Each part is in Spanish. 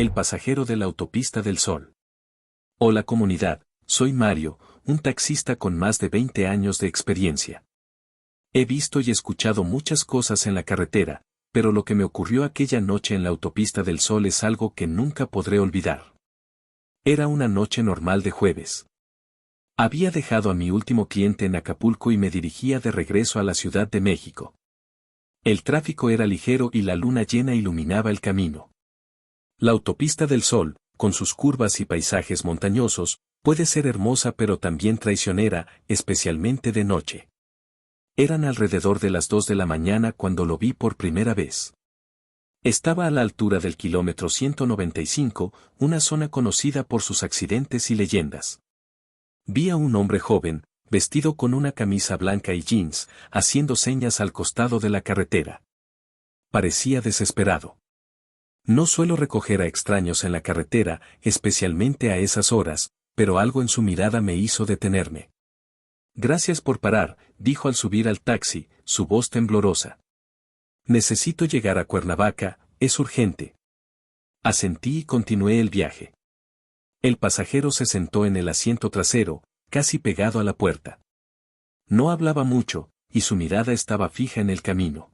El pasajero de la autopista del Sol. Hola comunidad, soy Mario, un taxista con más de 20 años de experiencia. He visto y escuchado muchas cosas en la carretera, pero lo que me ocurrió aquella noche en la autopista del Sol es algo que nunca podré olvidar. Era una noche normal de jueves. Había dejado a mi último cliente en Acapulco y me dirigía de regreso a la Ciudad de México. El tráfico era ligero y la luna llena iluminaba el camino. La autopista del Sol, con sus curvas y paisajes montañosos, puede ser hermosa pero también traicionera, especialmente de noche. Eran alrededor de las 2 de la mañana cuando lo vi por primera vez. Estaba a la altura del kilómetro 195, una zona conocida por sus accidentes y leyendas. Vi a un hombre joven, vestido con una camisa blanca y jeans, haciendo señas al costado de la carretera. Parecía desesperado. No suelo recoger a extraños en la carretera, especialmente a esas horas, pero algo en su mirada me hizo detenerme. Gracias por parar, dijo al subir al taxi, su voz temblorosa. Necesito llegar a Cuernavaca, es urgente. Asentí y continué el viaje. El pasajero se sentó en el asiento trasero, casi pegado a la puerta. No hablaba mucho, y su mirada estaba fija en el camino.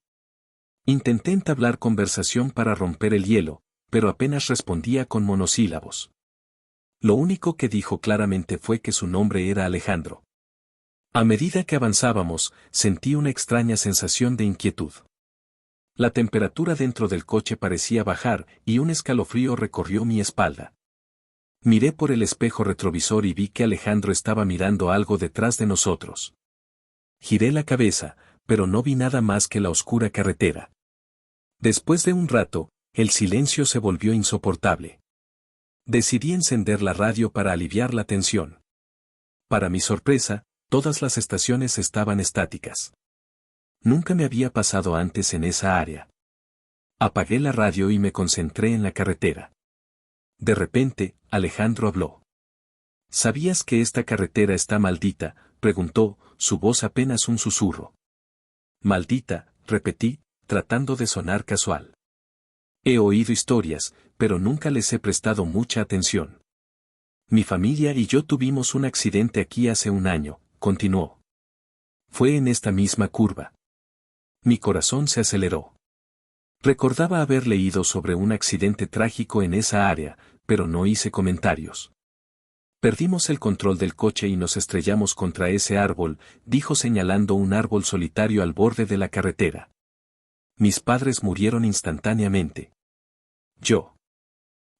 Intenté entablar conversación para romper el hielo, pero apenas respondía con monosílabos. Lo único que dijo claramente fue que su nombre era Alejandro. A medida que avanzábamos, sentí una extraña sensación de inquietud. La temperatura dentro del coche parecía bajar y un escalofrío recorrió mi espalda. Miré por el espejo retrovisor y vi que Alejandro estaba mirando algo detrás de nosotros. Giré la cabeza, pero no vi nada más que la oscura carretera. Después de un rato, el silencio se volvió insoportable. Decidí encender la radio para aliviar la tensión. Para mi sorpresa, todas las estaciones estaban estáticas. Nunca me había pasado antes en esa área. Apagué la radio y me concentré en la carretera. De repente, Alejandro habló. ¿Sabías que esta carretera está maldita?, preguntó, su voz apenas un susurro. Maldita, repetí, tratando de sonar casual. He oído historias, pero nunca les he prestado mucha atención. Mi familia y yo tuvimos un accidente aquí hace un año, continuó. Fue en esta misma curva. Mi corazón se aceleró. Recordaba haber leído sobre un accidente trágico en esa área, pero no hice comentarios. Perdimos el control del coche y nos estrellamos contra ese árbol, dijo señalando un árbol solitario al borde de la carretera. Mis padres murieron instantáneamente. Yo.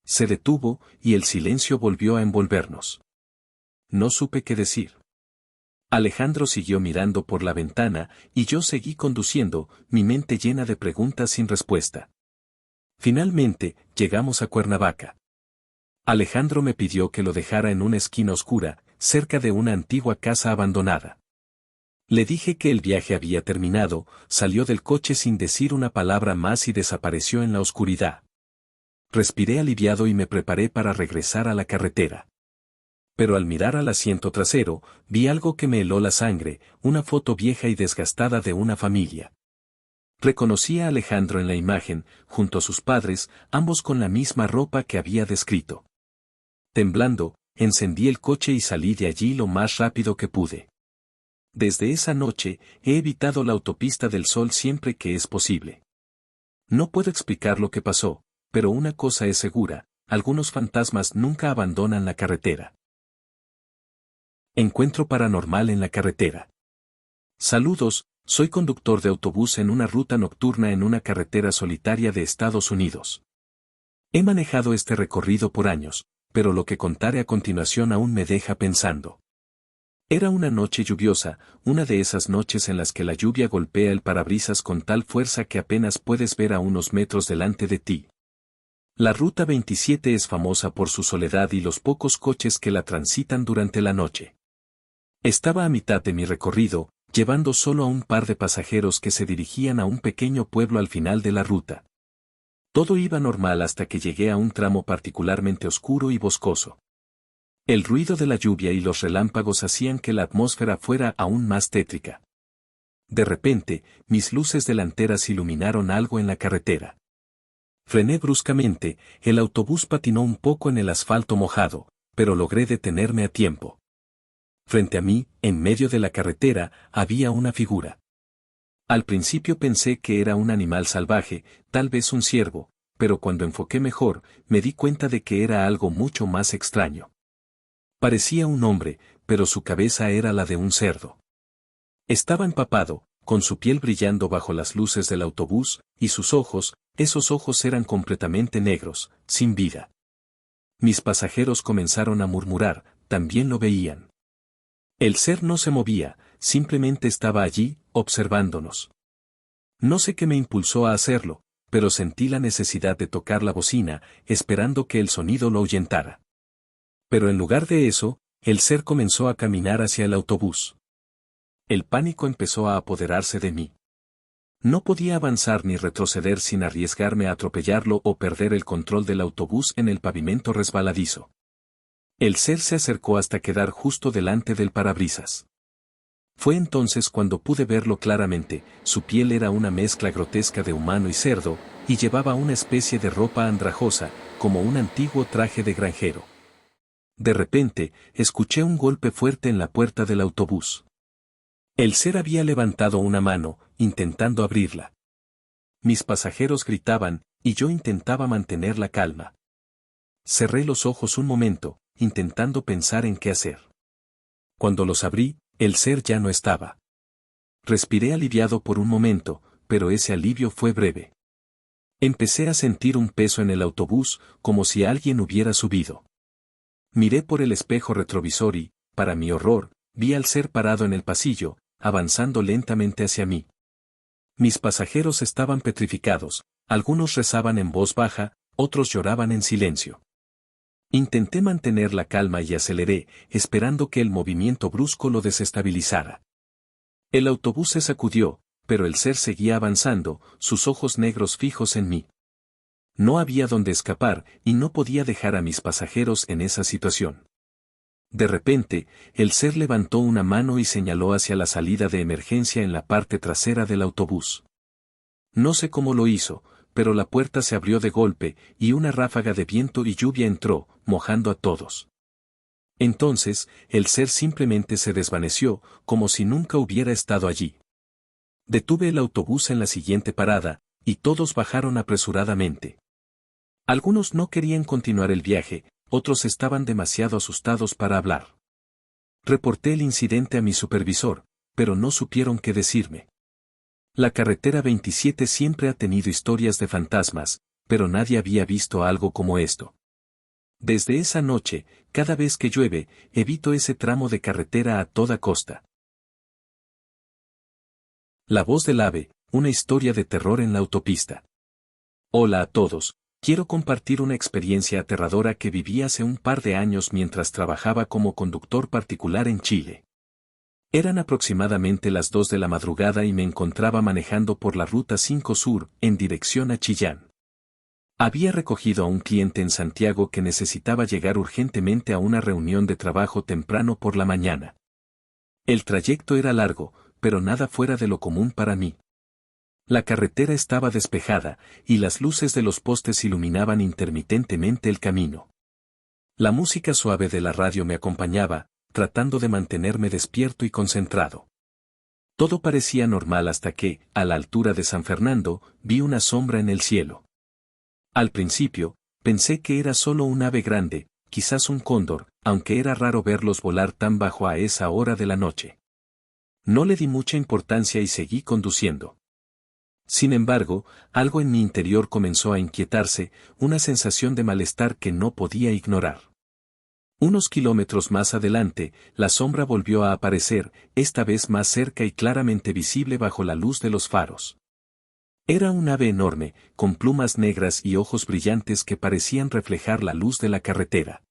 Se detuvo, y el silencio volvió a envolvernos. No supe qué decir. Alejandro siguió mirando por la ventana, y yo seguí conduciendo, mi mente llena de preguntas sin respuesta. Finalmente, llegamos a Cuernavaca. Alejandro me pidió que lo dejara en una esquina oscura, cerca de una antigua casa abandonada. Le dije que el viaje había terminado, salió del coche sin decir una palabra más y desapareció en la oscuridad. Respiré aliviado y me preparé para regresar a la carretera. Pero al mirar al asiento trasero, vi algo que me heló la sangre, una foto vieja y desgastada de una familia. Reconocí a Alejandro en la imagen, junto a sus padres, ambos con la misma ropa que había descrito. Temblando, encendí el coche y salí de allí lo más rápido que pude. Desde esa noche, he evitado la autopista del Sol siempre que es posible. No puedo explicar lo que pasó, pero una cosa es segura, algunos fantasmas nunca abandonan la carretera. Encuentro paranormal en la carretera. Saludos, soy conductor de autobús en una ruta nocturna en una carretera solitaria de Estados Unidos. He manejado este recorrido por años, pero lo que contaré a continuación aún me deja pensando. Era una noche lluviosa, una de esas noches en las que la lluvia golpea el parabrisas con tal fuerza que apenas puedes ver a unos metros delante de ti. La Ruta 27 es famosa por su soledad y los pocos coches que la transitan durante la noche. Estaba a mitad de mi recorrido, llevando solo a un par de pasajeros que se dirigían a un pequeño pueblo al final de la ruta. Todo iba normal hasta que llegué a un tramo particularmente oscuro y boscoso. El ruido de la lluvia y los relámpagos hacían que la atmósfera fuera aún más tétrica. De repente, mis luces delanteras iluminaron algo en la carretera. Frené bruscamente, el autobús patinó un poco en el asfalto mojado, pero logré detenerme a tiempo. Frente a mí, en medio de la carretera, había una figura. Al principio pensé que era un animal salvaje, tal vez un ciervo, pero cuando enfoqué mejor, me di cuenta de que era algo mucho más extraño. Parecía un hombre, pero su cabeza era la de un cerdo. Estaba empapado, con su piel brillando bajo las luces del autobús, y sus ojos, esos ojos eran completamente negros, sin vida. Mis pasajeros comenzaron a murmurar, también lo veían. El ser no se movía, simplemente estaba allí, observándonos. No sé qué me impulsó a hacerlo, pero sentí la necesidad de tocar la bocina, esperando que el sonido lo ahuyentara. Pero en lugar de eso, el ser comenzó a caminar hacia el autobús. El pánico empezó a apoderarse de mí. No podía avanzar ni retroceder sin arriesgarme a atropellarlo o perder el control del autobús en el pavimento resbaladizo. El ser se acercó hasta quedar justo delante del parabrisas. Fue entonces cuando pude verlo claramente, su piel era una mezcla grotesca de humano y cerdo, y llevaba una especie de ropa andrajosa, como un antiguo traje de granjero. De repente, escuché un golpe fuerte en la puerta del autobús. El ser había levantado una mano, intentando abrirla. Mis pasajeros gritaban, y yo intentaba mantener la calma. Cerré los ojos un momento, intentando pensar en qué hacer. Cuando los abrí, el ser ya no estaba. Respiré aliviado por un momento, pero ese alivio fue breve. Empecé a sentir un peso en el autobús, como si alguien hubiera subido. Miré por el espejo retrovisor y, para mi horror, vi al ser parado en el pasillo, avanzando lentamente hacia mí. Mis pasajeros estaban petrificados, algunos rezaban en voz baja, otros lloraban en silencio. Intenté mantener la calma y aceleré, esperando que el movimiento brusco lo desestabilizara. El autobús se sacudió, pero el ser seguía avanzando, sus ojos negros fijos en mí. No había dónde escapar, y no podía dejar a mis pasajeros en esa situación. De repente, el ser levantó una mano y señaló hacia la salida de emergencia en la parte trasera del autobús. No sé cómo lo hizo, pero la puerta se abrió de golpe, y una ráfaga de viento y lluvia entró, mojando a todos. Entonces, el ser simplemente se desvaneció, como si nunca hubiera estado allí. Detuve el autobús en la siguiente parada, y todos bajaron apresuradamente. Algunos no querían continuar el viaje, otros estaban demasiado asustados para hablar. Reporté el incidente a mi supervisor, pero no supieron qué decirme. La carretera 27 siempre ha tenido historias de fantasmas, pero nadie había visto algo como esto. Desde esa noche, cada vez que llueve, evito ese tramo de carretera a toda costa. La voz del ave, una historia de terror en la autopista. Hola a todos. Quiero compartir una experiencia aterradora que viví hace un par de años mientras trabajaba como conductor particular en Chile. Eran aproximadamente las 2 de la madrugada y me encontraba manejando por la Ruta 5 Sur, en dirección a Chillán. Había recogido a un cliente en Santiago que necesitaba llegar urgentemente a una reunión de trabajo temprano por la mañana. El trayecto era largo, pero nada fuera de lo común para mí. La carretera estaba despejada, y las luces de los postes iluminaban intermitentemente el camino. La música suave de la radio me acompañaba, tratando de mantenerme despierto y concentrado. Todo parecía normal hasta que, a la altura de San Fernando, vi una sombra en el cielo. Al principio, pensé que era solo un ave grande, quizás un cóndor, aunque era raro verlos volar tan bajo a esa hora de la noche. No le di mucha importancia y seguí conduciendo. Sin embargo, algo en mi interior comenzó a inquietarse, una sensación de malestar que no podía ignorar. Unos kilómetros más adelante, la sombra volvió a aparecer, esta vez más cerca y claramente visible bajo la luz de los faros. Era un ave enorme, con plumas negras y ojos brillantes que parecían reflejar la luz de la carretera.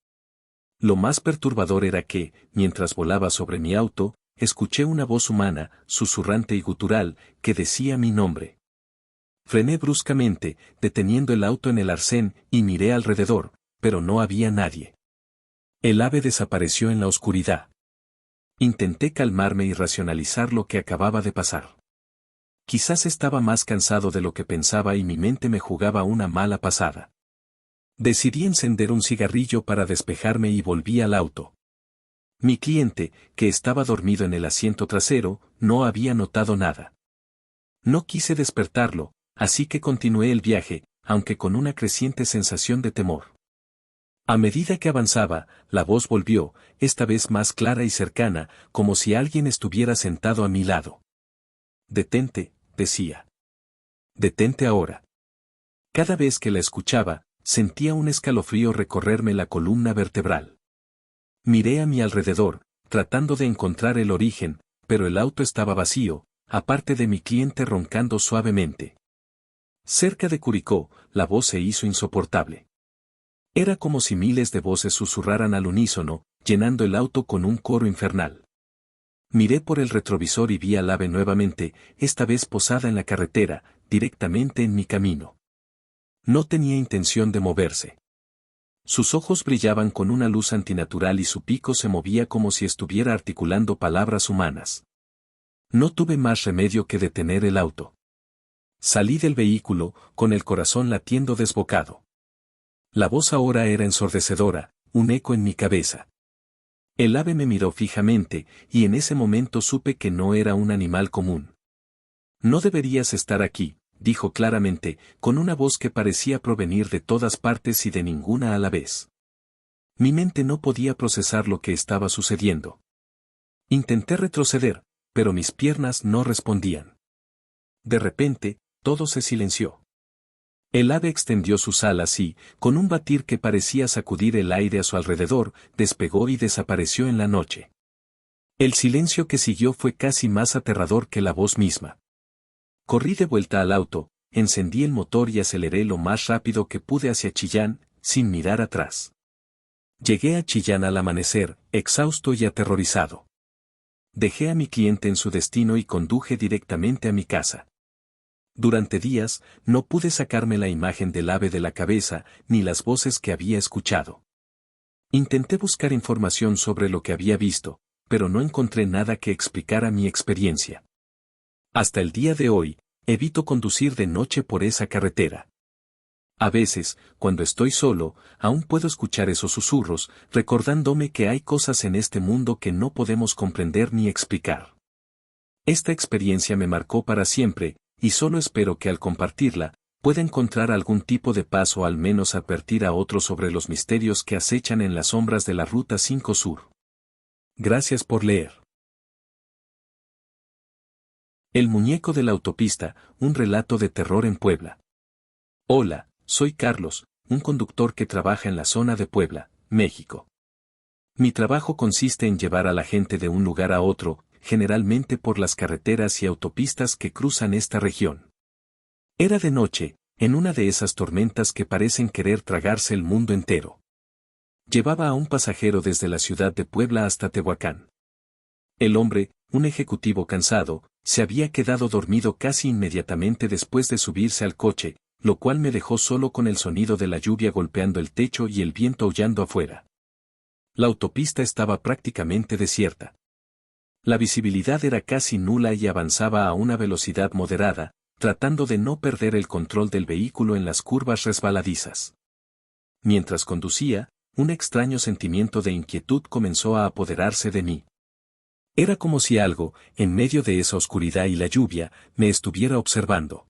Lo más perturbador era que, mientras volaba sobre mi auto, escuché una voz humana, susurrante y gutural, que decía mi nombre. Frené bruscamente, deteniendo el auto en el arcén, y miré alrededor, pero no había nadie. El ave desapareció en la oscuridad. Intenté calmarme y racionalizar lo que acababa de pasar. Quizás estaba más cansado de lo que pensaba y mi mente me jugaba una mala pasada. Decidí encender un cigarrillo para despejarme y volví al auto. Mi cliente, que estaba dormido en el asiento trasero, no había notado nada. No quise despertarlo, así que continué el viaje, aunque con una creciente sensación de temor. A medida que avanzaba, la voz volvió, esta vez más clara y cercana, como si alguien estuviera sentado a mi lado. Detente, decía. Detente ahora. Cada vez que la escuchaba, sentía un escalofrío recorrerme la columna vertebral. Miré a mi alrededor, tratando de encontrar el origen, pero el auto estaba vacío, aparte de mi cliente roncando suavemente. Cerca de Curicó, la voz se hizo insoportable. Era como si miles de voces susurraran al unísono, llenando el auto con un coro infernal. Miré por el retrovisor y vi al ave nuevamente, esta vez posada en la carretera, directamente en mi camino. No tenía intención de moverse. Sus ojos brillaban con una luz antinatural y su pico se movía como si estuviera articulando palabras humanas. No tuve más remedio que detener el auto. Salí del vehículo, con el corazón latiendo desbocado. La voz ahora era ensordecedora, un eco en mi cabeza. El ave me miró fijamente, y en ese momento supe que no era un animal común. No deberías estar aquí, dijo claramente, con una voz que parecía provenir de todas partes y de ninguna a la vez. Mi mente no podía procesar lo que estaba sucediendo. Intenté retroceder, pero mis piernas no respondían. De repente, todo se silenció. El ave extendió sus alas y, con un batir que parecía sacudir el aire a su alrededor, despegó y desapareció en la noche. El silencio que siguió fue casi más aterrador que la voz misma. Corrí de vuelta al auto, encendí el motor y aceleré lo más rápido que pude hacia Chillán, sin mirar atrás. Llegué a Chillán al amanecer, exhausto y aterrorizado. Dejé a mi cliente en su destino y conduje directamente a mi casa. Durante días, no pude sacarme la imagen del ave de la cabeza, ni las voces que había escuchado. Intenté buscar información sobre lo que había visto, pero no encontré nada que explicara mi experiencia. Hasta el día de hoy, evito conducir de noche por esa carretera. A veces, cuando estoy solo, aún puedo escuchar esos susurros, recordándome que hay cosas en este mundo que no podemos comprender ni explicar. Esta experiencia me marcó para siempre, y solo espero que al compartirla, pueda encontrar algún tipo de paz o al menos advertir a otros sobre los misterios que acechan en las sombras de la Ruta 5 Sur. Gracias por leer. El muñeco de la autopista, un relato de terror en Puebla. Hola, soy Carlos, un conductor que trabaja en la zona de Puebla, México. Mi trabajo consiste en llevar a la gente de un lugar a otro, generalmente por las carreteras y autopistas que cruzan esta región. Era de noche, en una de esas tormentas que parecen querer tragarse el mundo entero. Llevaba a un pasajero desde la ciudad de Puebla hasta Tehuacán. El hombre, un ejecutivo cansado, se había quedado dormido casi inmediatamente después de subirse al coche, lo cual me dejó solo con el sonido de la lluvia golpeando el techo y el viento aullando afuera. La autopista estaba prácticamente desierta. La visibilidad era casi nula y avanzaba a una velocidad moderada, tratando de no perder el control del vehículo en las curvas resbaladizas. Mientras conducía, un extraño sentimiento de inquietud comenzó a apoderarse de mí. Era como si algo, en medio de esa oscuridad y la lluvia, me estuviera observando.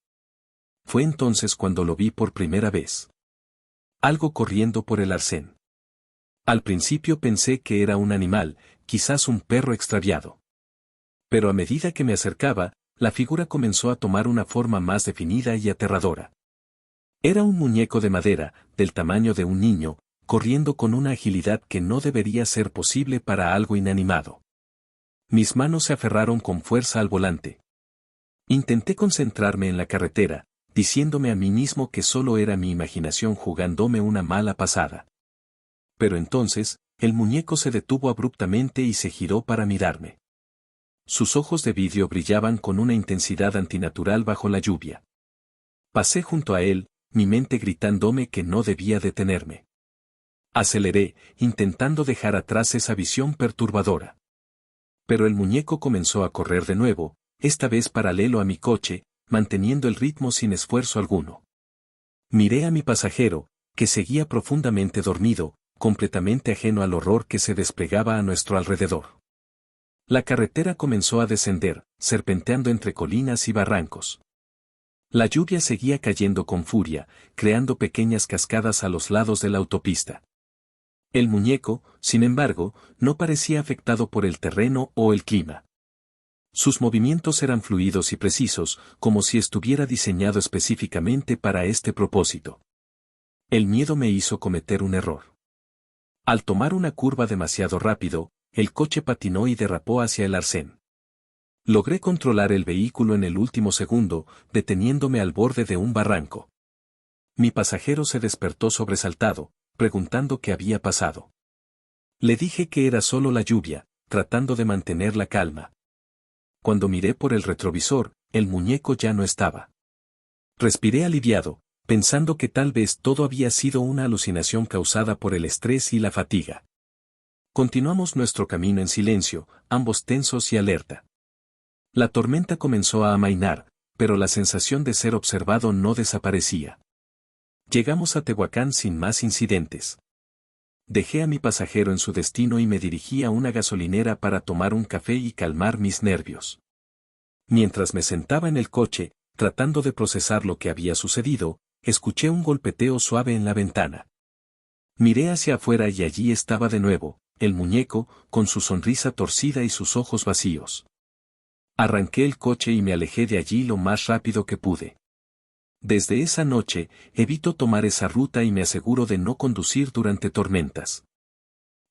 Fue entonces cuando lo vi por primera vez. Algo corriendo por el arcén. Al principio pensé que era un animal, quizás un perro extraviado. Pero a medida que me acercaba, la figura comenzó a tomar una forma más definida y aterradora. Era un muñeco de madera, del tamaño de un niño, corriendo con una agilidad que no debería ser posible para algo inanimado. Mis manos se aferraron con fuerza al volante. Intenté concentrarme en la carretera, diciéndome a mí mismo que solo era mi imaginación jugándome una mala pasada. Pero entonces, el muñeco se detuvo abruptamente y se giró para mirarme. Sus ojos de vidrio brillaban con una intensidad antinatural bajo la lluvia. Pasé junto a él, mi mente gritándome que no debía detenerme. Aceleré, intentando dejar atrás esa visión perturbadora. Pero el muñeco comenzó a correr de nuevo, esta vez paralelo a mi coche, manteniendo el ritmo sin esfuerzo alguno. Miré a mi pasajero, que seguía profundamente dormido, completamente ajeno al horror que se desplegaba a nuestro alrededor. La carretera comenzó a descender, serpenteando entre colinas y barrancos. La lluvia seguía cayendo con furia, creando pequeñas cascadas a los lados de la autopista. El muñeco, sin embargo, no parecía afectado por el terreno o el clima. Sus movimientos eran fluidos y precisos, como si estuviera diseñado específicamente para este propósito. El miedo me hizo cometer un error. Al tomar una curva demasiado rápido, el coche patinó y derrapó hacia el arcén. Logré controlar el vehículo en el último segundo, deteniéndome al borde de un barranco. Mi pasajero se despertó sobresaltado, preguntando qué había pasado. Le dije que era solo la lluvia, tratando de mantener la calma. Cuando miré por el retrovisor, el muñeco ya no estaba. Respiré aliviado, pensando que tal vez todo había sido una alucinación causada por el estrés y la fatiga. Continuamos nuestro camino en silencio, ambos tensos y alerta. La tormenta comenzó a amainar, pero la sensación de ser observado no desaparecía. Llegamos a Tehuacán sin más incidentes. Dejé a mi pasajero en su destino y me dirigí a una gasolinera para tomar un café y calmar mis nervios. Mientras me sentaba en el coche, tratando de procesar lo que había sucedido, escuché un golpeteo suave en la ventana. Miré hacia afuera y allí estaba de nuevo, el muñeco, con su sonrisa torcida y sus ojos vacíos. Arranqué el coche y me alejé de allí lo más rápido que pude. Desde esa noche, evito tomar esa ruta y me aseguro de no conducir durante tormentas.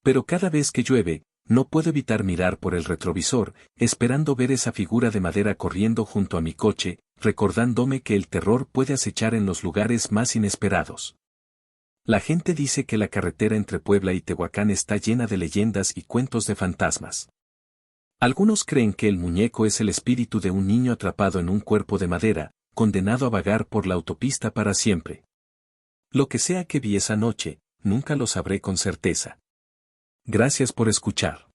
Pero cada vez que llueve, no puedo evitar mirar por el retrovisor, esperando ver esa figura de madera corriendo junto a mi coche, recordándome que el terror puede acechar en los lugares más inesperados. La gente dice que la carretera entre Puebla y Tehuacán está llena de leyendas y cuentos de fantasmas. Algunos creen que el muñeco es el espíritu de un niño atrapado en un cuerpo de madera, condenado a vagar por la autopista para siempre. Lo que sea que vi esa noche, nunca lo sabré con certeza. Gracias por escuchar.